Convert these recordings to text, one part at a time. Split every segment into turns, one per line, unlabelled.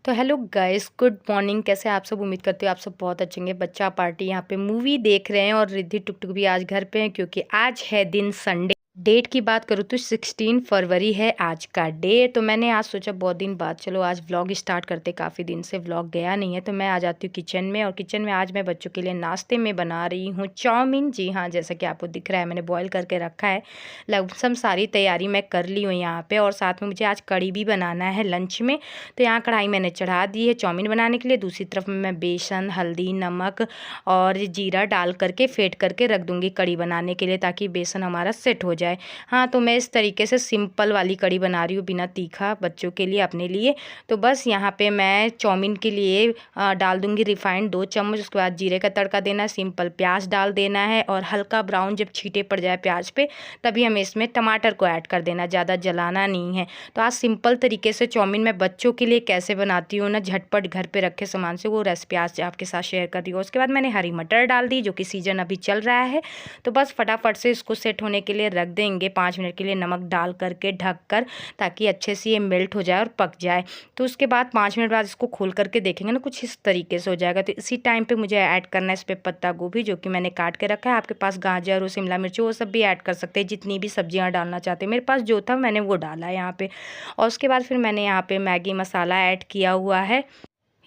तो hello guys, good morning. कैसे आप सब? उम्मीद करते हो आप सब बहुत अच्छे होंगे। बच्चा पार्टी यहाँ पे मूवी देख रहे हैं और रिद्धि टुक टुक भी आज घर पे हैं क्योंकि आज है दिन संडे। डेट की बात करूँ तो 16 फरवरी है आज का डे। तो मैंने आज सोचा बहुत दिन बाद चलो आज व्लॉग स्टार्ट करते। काफ़ी दिन से व्लॉग गया नहीं है तो मैं आ जाती हूँ किचन में। और किचन में आज मैं बच्चों के लिए नाश्ते में बना रही हूँ चाउमीन। जी हाँ, जैसा कि आपको दिख रहा है मैंने बॉईल करके रखा है। लगभग सारी तैयारी मैं कर ली हूँ यहाँ पे। और साथ में मुझे आज कढ़ी भी बनाना है लंच में। तो यहाँ कढ़ाई मैंने चढ़ा दी है चाउमीन बनाने के लिए। दूसरी तरफ मैं बेसन, हल्दी, नमक और जीरा डाल करके फेंट करके रख दूँगी कढ़ी बनाने के लिए, ताकि बेसन हमारा सेट हो जाए। हाँ, तो मैं इस तरीके से सिंपल वाली कढ़ी बना रही हूँ, बिना तीखा, बच्चों के लिए, अपने लिए। तो बस यहाँ पे मैं चाउमीन के लिए डाल दूँगी रिफाइंड 2 चम्मच। उसके बाद जीरे का तड़का देना है, सिंपल प्याज डाल देना है और हल्का ब्राउन जब छींटे पड़ जाए प्याज पे तभी हमें इसमें टमाटर को ऐड कर देना, ज़्यादा जलाना नहीं है। तो आज सिंपल तरीके से चाउमीन मैं बच्चों के लिए कैसे बनाती हूँ ना, झटपट घर पे रखे सामान से, वो रेसिपी आज आपके साथ शेयर कर रही हूँ। उसके बाद मैंने हरी मटर डाल दी जो कि सीजन अभी चल रहा है। तो बस फटाफट से इसको सेट होने के लिए रख देंगे 5 मिनट के लिए, नमक डाल करके ढक कर, ताकि अच्छे से ये मेल्ट हो जाए और पक जाए। तो उसके बाद 5 मिनट बाद इसको खोल करके देखेंगे ना, कुछ इस तरीके से हो जाएगा। तो इसी टाइम पे मुझे ऐड करना है इस पर पत्ता गोभी जो कि मैंने काट के रखा है। आपके पास गाजर और शिमला मिर्च वो सब भी ऐड कर सकते हैं, जितनी भी सब्जियां डालना चाहते हैं। मेरे पास जो था मैंने वो डाला है यहाँ पे। और उसके बाद फिर मैंने यहाँ पे मैगी मसाला ऐड किया हुआ है।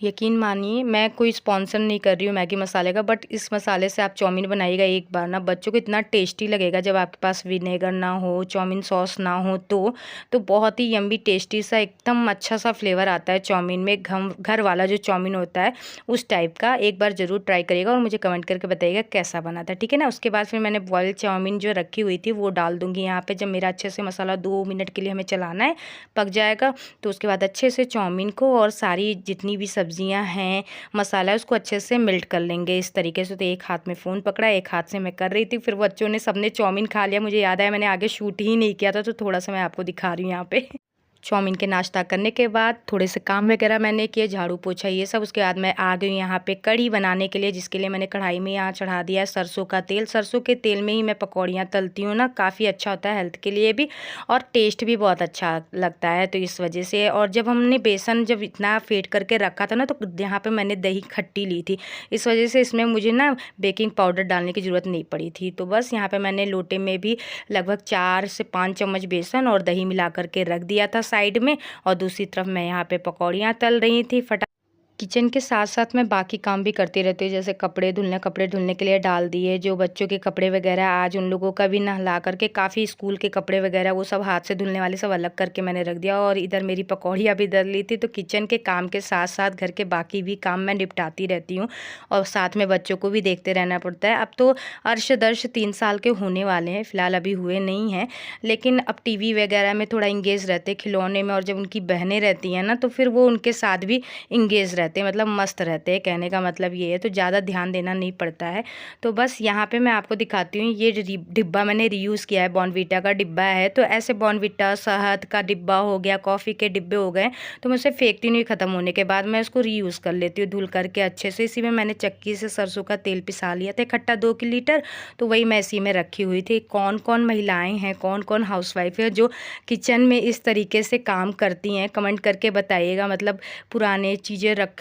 यकीन मानिए मैं कोई स्पॉन्सर नहीं कर रही हूँ मैगी मसाले का, बट इस मसाले से आप चाउमीन बनाइएगा एक बार ना, बच्चों को इतना टेस्टी लगेगा। जब आपके पास विनेगर ना हो, चाउमीन सॉस ना हो तो बहुत ही यम्मी टेस्टी सा एकदम अच्छा सा फ्लेवर आता है चाउमीन में। घर वाला जो चाउमीन होता है उस टाइप का। एक बार ज़रूर ट्राई करिएगा और मुझे कमेंट करके बताइएगा कैसा बना था, ठीक है ना। उसके बाद फिर मैंने बॉयल चाउमीन जो रखी हुई थी वो डाल दूँगी यहाँ पर। जब मेरा अच्छे से मसाला 2 मिनट के लिए हमें चलाना है, पक जाएगा, तो उसके बाद अच्छे से चाउमीन को और सारी जितनी भी सब्जियां हैं, मसाला है, उसको अच्छे से मेल्ट कर लेंगे इस तरीके से। तो एक हाथ में फ़ोन पकड़ा, एक हाथ से मैं कर रही थी। फिर बच्चों ने सबने चाउमीन खा लिया। मुझे याद आया मैंने आगे शूट ही नहीं किया था, तो थोड़ा सा मैं आपको दिखा रही हूँ यहाँ पे। चाउमीन के नाश्ता करने के बाद थोड़े से काम वगैरह मैंने किए, झाड़ू पोछा ये सब। उसके बाद मैं आ गई यहाँ पे कढ़ी बनाने के लिए, जिसके लिए मैंने कढ़ाई में यहाँ चढ़ा दिया है सरसों का तेल। सरसों के तेल में ही मैं पकौड़ियाँ तलती हूँ ना, काफ़ी अच्छा होता है हेल्थ के लिए भी और टेस्ट भी बहुत अच्छा लगता है, तो इस वजह से। और जब हमने बेसन जब इतना फेंट करके रखा था ना, तो यहाँ पर मैंने दही खट्टी ली थी, इस वजह से इसमें मुझे ना बेकिंग पाउडर डालने की ज़रूरत नहीं पड़ी थी। तो बस यहाँ पर मैंने लोटे में भी लगभग 4 से 5 चम्मच बेसन और दही मिला करके रख दिया था साइड में। और दूसरी तरफ मैं यहाँ पे पकौड़ियाँ तल रही थी। किचन के साथ साथ मैं बाकी काम भी करती रहती हूँ, जैसे कपड़े धुलने के लिए डाल दिए। जो बच्चों के कपड़े वगैरह आज उन लोगों का भी नहला करके, काफ़ी स्कूल के कपड़े वगैरह वो सब हाथ से धुलने वाले सब अलग करके मैंने रख दिया। और इधर मेरी पकौड़ियाँ भी दल ली थी। तो किचन के काम के साथ साथ घर के बाकी भी काम मैं निपटाती रहती हूँ और साथ में बच्चों को भी देखते रहना पड़ता है। अब तो अर्श दर्श 3 साल के होने वाले हैं, फ़िलहाल अभी हुए नहीं हैं, लेकिन अब टीवी वगैरह में थोड़ा इंगेज रहते, खिलौने में। और जब उनकी बहनें रहती हैं ना, तो फिर वो उनके साथ भी इंगेज रहते हैं, मतलब मस्त रहते हैं, कहने का मतलब ये है। तो ज़्यादा ध्यान देना नहीं पड़ता है। तो बस यहाँ पे मैं आपको दिखाती हूँ, ये डिब्बा मैंने रीयूज़ किया है, बॉर्नवीटा का डिब्बा है। तो ऐसे बॉर्नवीटा, शहद का डिब्बा हो गया, कॉफ़ी के डिब्बे हो गए, तो मैं उसे फेंकती नहीं। ख़त्म होने के बाद मैं उसको रीयूज़ कर लेती हूँ धुल करके अच्छे से। इसी में मैंने चक्की से सरसों का तेल पिसा लिया था इकट्ठा 2 लीटर, तो वही मैं इसी में रखी हुई थी। कौन कौन महिलाएँ हैं, कौन कौन हाउसवाइफ है जो किचन में इस तरीके से काम करती हैं, कमेंट करके बताइएगा। मतलब पुराने चीज़ें रखे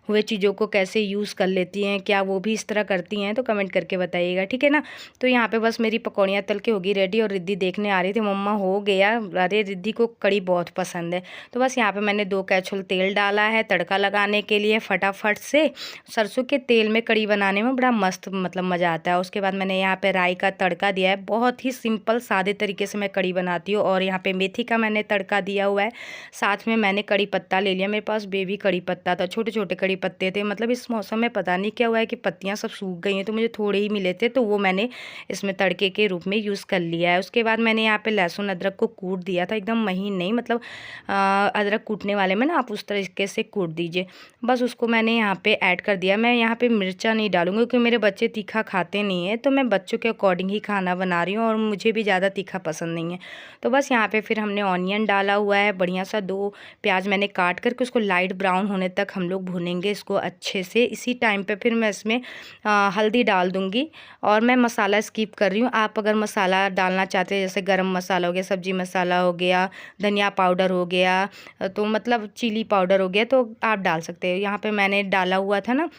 हुए चीज़ों को कैसे यूज़ कर लेती हैं, क्या वो भी इस तरह करती हैं, तो कमेंट करके बताइएगा, ठीक है ना। तो यहाँ पे बस मेरी पकौड़ियाँ तल के होगी रेडी। और रिद्धि देखने आ रही थी, मम्मा हो गया। अरे रिद्धि को कड़ी बहुत पसंद है। तो बस यहाँ पे मैंने 2 कैचुल तेल डाला है तड़का लगाने के लिए फटाफट से। सरसों के तेल में कड़ी बनाने में बड़ा मस्त मतलब मज़ा आता है। उसके बाद मैंने यहाँ पे राई का तड़का दिया है। बहुत ही सिंपल सादे तरीके से मैं कड़ी बनाती हूँ। और यहाँ पे मेथी का मैंने तड़का दिया हुआ है। साथ में मैंने कड़ी पत्ता ले लिया, मेरे पास बेबी कड़ी पत्ता था, छोटे छोटे कड़ी पत्ते थे। मतलब इस मौसम में पता नहीं क्या हुआ है कि पत्तियां सब सूख गई हैं, तो मुझे थोड़े ही मिले थे, तो वो मैंने इसमें तड़के के रूप में यूज़ कर लिया है। उसके बाद मैंने यहाँ पे लहसुन अदरक को कूट दिया था, एकदम महीन नहीं, मतलब अदरक कूटने वाले में ना आप उस तरीके से कूट दीजिए। बस उसको मैंने यहाँ पे ऐड कर दिया। मैं यहाँ पे मिर्चा नहीं डालूंगी क्योंकि मेरे बच्चे तीखा खाते नहीं है, तो मैं बच्चों के अकॉर्डिंग ही खाना बना रही हूँ और मुझे भी ज़्यादा तीखा पसंद नहीं है। तो बस यहाँ पे फिर हमने ऑनियन डाला हुआ है बढ़िया सा। 2 प्याज मैंने काट करके उसको लाइट ब्राउन होने तक हम लोग भूनेंगे इसको अच्छे से। इसी टाइम पे फिर मैं इसमें हल्दी डाल दूँगी और मैं मसाला स्किप कर रही हूँ। आप अगर मसाला डालना चाहते हैं जैसे गरम मसाला हो गया, सब्जी मसाला हो गया, धनिया पाउडर हो गया, तो मतलब चिली पाउडर हो गया, तो आप डाल सकते हैं। यहाँ पे मैंने डाला हुआ था ना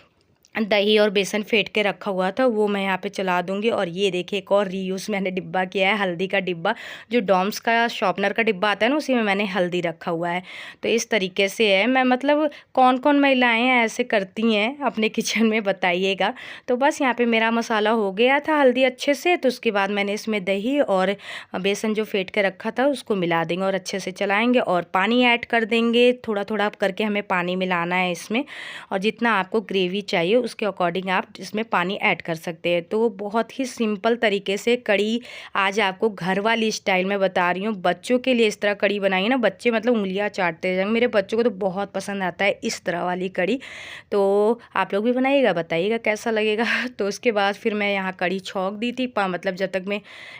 दही और बेसन फेंट के रखा हुआ था, वो मैं यहाँ पे चला दूँगी। और ये देखिए एक और रीयूज़ मैंने डिब्बा किया है, हल्दी का डिब्बा, जो डॉम्स का शॉर्पनर का डिब्बा आता है ना, उसी में मैंने हल्दी रखा हुआ है। तो इस तरीके से है। मैं मतलब कौन कौन महिलाएं ऐसे करती हैं अपने किचन में, बताइएगा। तो बस यहाँ पे मेरा मसाला हो गया था हल्दी अच्छे से, तो उसके बाद मैंने इसमें दही और बेसन जो फेंट के रखा था उसको मिला देंगे और अच्छे से चलाएँगे और पानी ऐड कर देंगे। थोड़ा थोड़ा करके हमें पानी मिलाना है इसमें, और जितना आपको ग्रेवी चाहिए उसके अकॉर्डिंग आप इसमें पानी ऐड कर सकते हैं। तो बहुत ही सिंपल तरीके से कड़ी आज आपको घर वाली स्टाइल में बता रही हूँ। बच्चों के लिए इस तरह कड़ी बनाइए ना, बच्चे मतलब उंगलियां चाटते जाएंगे। मेरे बच्चों को तो बहुत पसंद आता है इस तरह वाली कड़ी। तो आप लोग भी बनाइएगा, बताइएगा कैसा लगेगा। तो उसके बाद फिर मैं यहाँ कड़ी छौंक दी थी, मतलब जब तक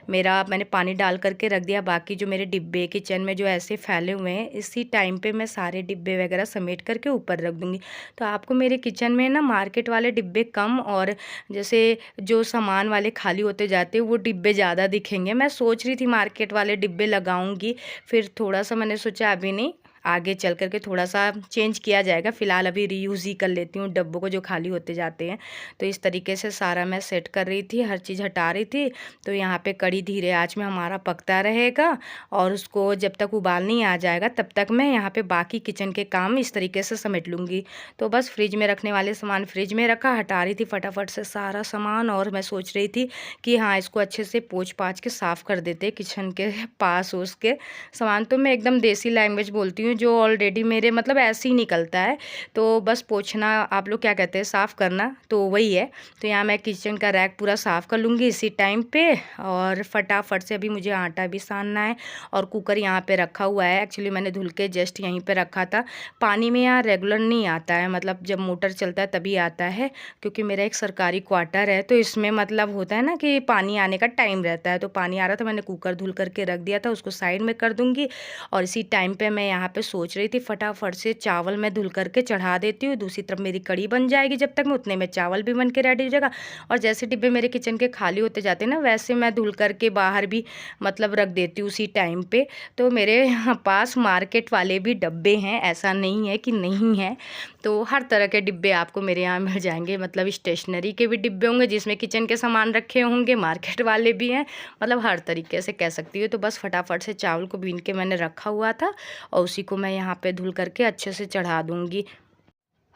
मैंने पानी डाल करके रख दिया। बाकी जो मेरे डिब्बे किचन में जो ऐसे फैले हुए हैं, इसी टाइम पे मैं सारे डिब्बे वगैरह समेट करके ऊपर रख दूँगी। तो आपको मेरे किचन में ना मार्केट वाले डिब्बे कम और जैसे जो सामान वाले खाली होते जाते हैं वो डिब्बे ज़्यादा दिखेंगे। मैं सोच रही थी मार्केट वाले डिब्बे लगाऊंगी, फिर थोड़ा सा मैंने सोचा अभी नहीं, आगे चल करके थोड़ा सा चेंज किया जाएगा। फ़िलहाल अभी रीयूज़ ही कर लेती हूँ डब्बों को जो खाली होते जाते हैं। तो इस तरीके से सारा मैं सेट कर रही थी, हर चीज़ हटा रही थी। तो यहाँ पे कड़ी धीरे आंच में हमारा पकता रहेगा और उसको जब तक उबाल नहीं आ जाएगा तब तक मैं यहाँ पे बाकी किचन के काम इस तरीके से समेट लूँगी। तो बस फ्रिज में रखने वाले सामान फ्रिज में रखा, हटा रही थी फटाफट से सारा सामान। और मैं सोच रही थी कि हाँ, इसको अच्छे से पोंछ पाछ के साफ़ कर देते किचन के पास उसके सामान। तो मैं एकदम देसी लैंग्वेज बोलती हूँ जो ऑलरेडी मेरे मतलब ऐसे ही निकलता है। तो बस पोंछना, आप लोग क्या कहते हैं, साफ़ करना, तो वही है। तो यहाँ मैं किचन का रैक पूरा साफ़ कर लूँगी इसी टाइम पे। और फटाफट से अभी मुझे आटा भी सानना है और कुकर यहाँ पे रखा हुआ है। एक्चुअली मैंने धुल के जस्ट यहीं पे रखा था। पानी में यहाँ रेगुलर नहीं आता है, मतलब जब मोटर चलता है तभी आता है, क्योंकि मेरा एक सरकारी क्वार्टर है। तो इसमें मतलब होता है ना कि पानी आने का टाइम रहता है। तो पानी आ रहा था, मैंने कुकर धुल करके रख दिया था, उसको साइड में कर दूँगी। और इसी टाइम पे मैं यहाँ पे सोच रही थी फटाफट से चावल मैं धुल करके चढ़ा देती हूँ। दूसरी तरफ मेरी कड़ी बन जाएगी, जब तक मैं उतने में चावल भी बन के रेडी हो जाएगा। और जैसे डिब्बे मेरे किचन के खाली होते जाते हैं ना, वैसे मैं धुल करके बाहर भी मतलब रख देती हूँ उसी टाइम पे। तो मेरे यहाँ पास मार्केट वाले भी डब्बे हैं, ऐसा नहीं है कि नहीं है। तो हर तरह के डिब्बे आपको मेरे यहाँ मिल जाएंगे, मतलब स्टेशनरी के भी डिब्बे होंगे जिसमें किचन के सामान रखे होंगे, मार्केट वाले भी हैं, मतलब हर तरीके से कह सकती हूँ। तो बस फटाफट से चावल को बीन के मैंने रखा हुआ था और उसी को मैं यहाँ पे धुल करके अच्छे से चढ़ा दूँगी।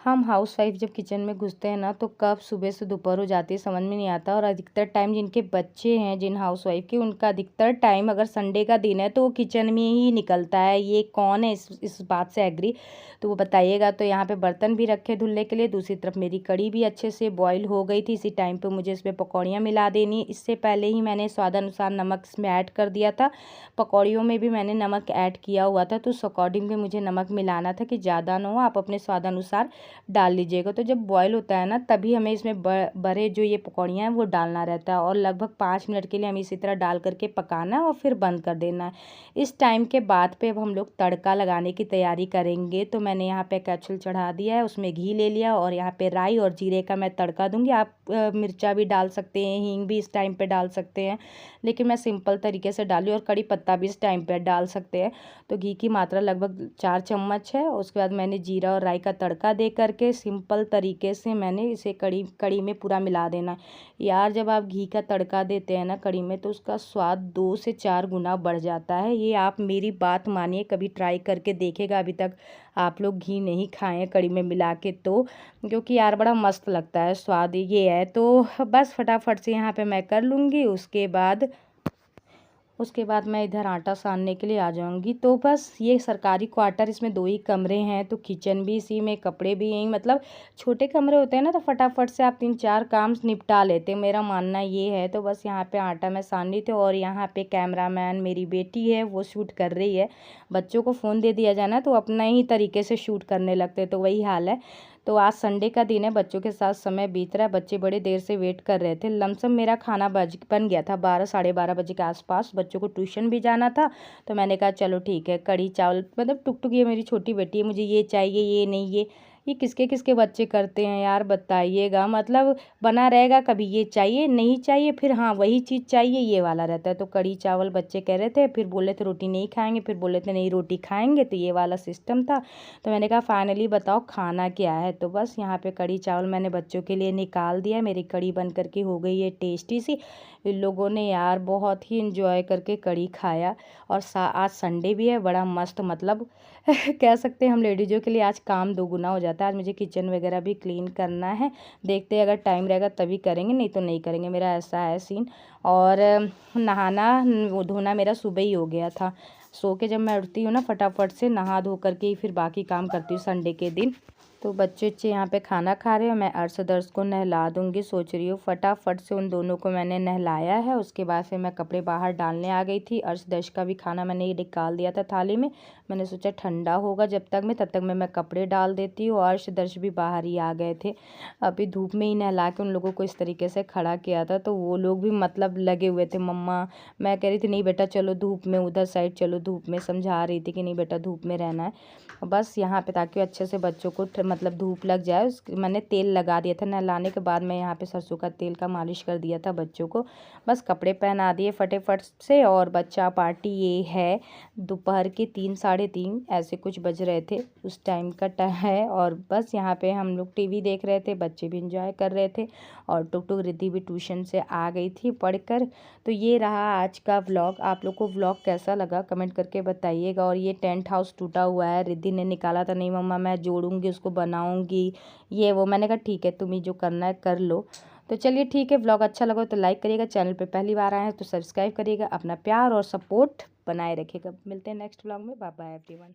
हम हाउसवाइफ जब किचन में घुसते हैं ना, तो कब सुबह से दोपहर हो जाती है समझ में नहीं आता। और अधिकतर टाइम जिनके बच्चे हैं, जिन हाउसवाइफ के, उनका अधिकतर टाइम अगर संडे का दिन है तो वो किचन में ही निकलता है। ये कौन है इस बात से एग्री, तो वो बताइएगा। तो यहाँ पे बर्तन भी रखे धुलने के लिए। दूसरी तरफ मेरी कड़ी भी अच्छे से बॉईल हो गई थी। इसी टाइम पे मुझे इसमें पकौड़ियाँ मिला देनी। इससे पहले ही मैंने स्वादानुसार नमक इसमें ऐड कर दिया था। पकौड़ियों में भी मैंने नमक ऐड किया हुआ था, तो उस अकॉर्डिंग भी मुझे नमक मिलाना था कि ज़्यादा ना हो, आप अपने स्वादानुसार डाल लीजिएगा। तो जब बॉईल होता है ना, तभी हमें इसमें बड़े जो ये पकौड़ियाँ हैं वो डालना रहता है। और लगभग 5 मिनट के लिए हमें इसी तरह डाल करके पकाना है और फिर बंद कर देना है। इस टाइम के बाद पे अब हम लोग तड़का लगाने की तैयारी करेंगे। तो मैंने यहाँ पे कैप्सूल चढ़ा दिया है, उसमें घी ले लिया और यहाँ पे राई और जीरे का मैं तड़का दूंगी। आप मिर्चा भी डाल सकते हैं, हींग भी इस टाइम पे डाल सकते हैं, लेकिन मैं सिंपल तरीके से डाली। और कड़ी पत्ता भी इस टाइम पे डाल सकते हैं। तो घी की मात्रा लगभग 4 चम्मच है। उसके बाद मैंने जीरा और राई का तड़का दे करके सिंपल तरीके से मैंने इसे कड़ी में पूरा मिला देना। यार, जब आप घी का तड़का देते हैं ना कड़ी में, तो उसका स्वाद 2 से 4 गुना बढ़ जाता है। ये आप मेरी बात मानिए, कभी ट्राई करके देखेगा। अभी तक आप लोग घी नहीं खाए हैं कड़ी में मिला के, तो क्योंकि यार बड़ा मस्त लगता है, स्वाद ये है। तो बस फटाफट से यहाँ पे मैं कर लूँगी। उसके बाद मैं इधर आटा सानने के लिए आ जाऊंगी। तो बस ये सरकारी क्वार्टर, इसमें 2 ही कमरे हैं, तो किचन भी इसी में, कपड़े भी यहीं, मतलब छोटे कमरे होते हैं ना, तो फटाफट से आप 3-4 काम निपटा लेते हैं, मेरा मानना ये है। तो बस यहाँ पे आटा मैं सान रही थी और यहाँ पे कैमरामैन मेरी बेटी है, वो शूट कर रही है। बच्चों को फ़ोन दे दिया जाए ना तो अपना ही तरीके से शूट करने लगते, तो वही हाल है। तो आज संडे का दिन है, बच्चों के साथ समय बीत रहा है। बच्चे बड़े देर से वेट कर रहे थे। लमसम मेरा खाना बन गया था 12 साढ़े 12 बजे के आसपास। बच्चों को ट्यूशन भी जाना था, तो मैंने कहा चलो ठीक है, कड़ी चावल, मतलब टुक टुक, ये मेरी छोटी बेटी है, मुझे ये चाहिए, ये नहीं, ये किसके किसके बच्चे करते हैं यार, बताइएगा। मतलब बना रहेगा, कभी ये चाहिए नहीं चाहिए, फिर हाँ वही चीज़ चाहिए, ये वाला रहता है। तो कढ़ी चावल बच्चे कह रहे थे, फिर बोले थे रोटी नहीं खाएंगे, फिर बोले थे नहीं रोटी खाएंगे, तो ये वाला सिस्टम था। तो मैंने कहा फाइनली बताओ खाना क्या है। तो बस यहाँ पे कढ़ी चावल मैंने बच्चों के लिए निकाल दिया। मेरी कढ़ी बन करके हो गई है टेस्टी सी। इन लोगों ने यार बहुत ही इंजॉय करके कढ़ी खाया। और आज संडे भी है, बड़ा मस्त मतलब कह सकते हैं हम लेडीज़ों के लिए आज काम दोगुना हो जाता है। आज मुझे किचन वगैरह भी क्लीन करना है, देखते हैं अगर टाइम रहेगा तभी करेंगे, नहीं तो नहीं करेंगे, मेरा ऐसा है सीन। और नहाना धोना मेरा सुबह ही हो गया था। सो के जब मैं उठती हूँ ना, फटाफट से नहा धो करके ही फिर बाकी काम करती हूँ संडे के दिन। तो बच्चे यहाँ पे खाना खा रहे हैं, मैं अर्श दर्श को नहला दूँगी, सोच रही हूँ फटाफट से उन दोनों को मैंने नहलाया है। उसके बाद फिर मैं कपड़े बाहर डालने आ गई थी। अर्श दर्श का भी खाना मैंने ये निकाल दिया था थाली में। मैंने सोचा ठंडा होगा जब तक मैं कपड़े डाल देती हूँ। अर्श दर्श भी बाहर ही आ गए थे, अभी धूप में ही नहला के उन लोगों को इस तरीके से खड़ा किया था। तो वो लोग भी मतलब लगे हुए थे मम्मा, मैं कह रही थी नहीं बेटा चलो धूप में, उधर साइड चलो धूप में, समझा रही थी कि नहीं बेटा धूप में रहना है बस यहाँ पे, ताकि अच्छे से बच्चों को मतलब धूप लग जाए। मैंने तेल लगा दिया था नहलाने के बाद, मैं यहाँ पे सरसों का तेल का मालिश कर दिया था बच्चों को। बस कपड़े पहना दिए फटाफट से। और बच्चा पार्टी ये है दोपहर के 3 साढ़े 3 ऐसे कुछ बज रहे थे, उस टाइम का है। और बस यहाँ पे हम लोग टीवी देख रहे थे, बच्चे भी इंजॉय कर रहे थे। और टुक टुक रिद्धि भी ट्यूशन से आ गई थी पढ़कर। तो ये रहा आज का व्लॉग। आप लोग को व्लॉग कैसा लगा कमेंट करके बताइएगा। और ये टेंट हाउस टूटा हुआ है, रिद्धि ने निकाला था, नहीं मम्मा मैं जोड़ूंगी उसको, बनाऊंगी ये वो। मैंने कहा ठीक है, तुम्हें जो करना है कर लो। तो चलिए ठीक है, व्लॉग अच्छा लगा तो लाइक करिएगा, चैनल पे पहली बार आए हैं तो सब्सक्राइब करिएगा, अपना प्यार और सपोर्ट बनाए रखिएगा। मिलते हैं नेक्स्ट व्लॉग में, बाय बाय एवरीवन।